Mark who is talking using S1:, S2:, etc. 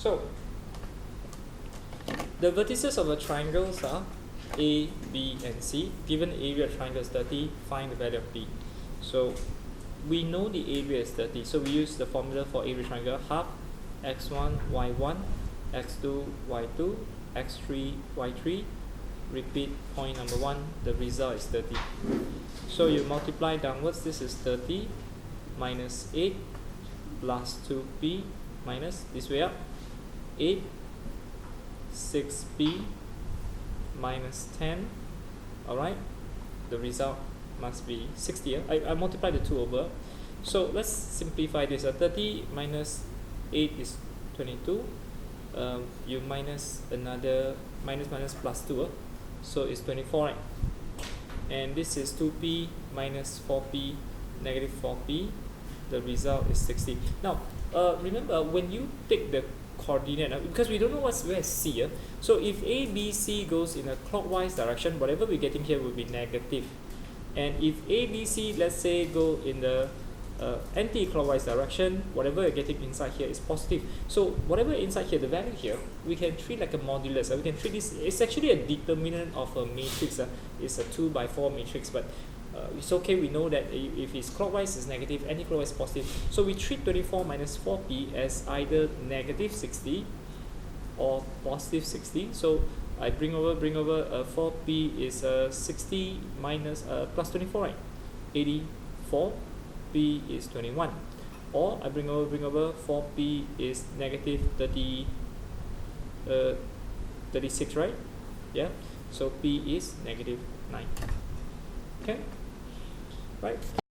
S1: So the vertices of the triangles are A, B, and C. Given the area of triangle is 30, find the value of B. So we know the area is 30, so we use the formula for area triangle: half x1 y1, x2 y2, x3 y3. Repeat point number 1, the result is 30. So you multiply downwards, this is 30 minus 8 plus 2p minus this way up 8, 6p minus 10. Alright, the result must be 60. I multiply the 2 over. So let's simplify this. 30 minus 8 is 22. You minus another minus plus 2. So it's 24, right? And this is 2p minus 4p, negative 4p. The result is 60. Now, remember when you take the coordinate, because we don't know where is C. So if A, B, C goes in a clockwise direction, whatever we're getting here will be negative. And if A, B, C, let's say, go in the anti-clockwise direction, whatever you're getting inside here is positive. So whatever inside here, the value here, we can treat like a modulus. We can treat this, it's actually a determinant of a matrix. It's a 2 by 4 matrix, but it's okay. We know that if it's clockwise, it's negative, anti-clockwise is positive. So we treat 24 minus 4p as either negative 60 or positive 60. So I bring over 4p is 60 minus plus 24, right? 84. P is 21, or I bring over 4p is negative 36, right? Yeah, so p is negative 9. Okay, right?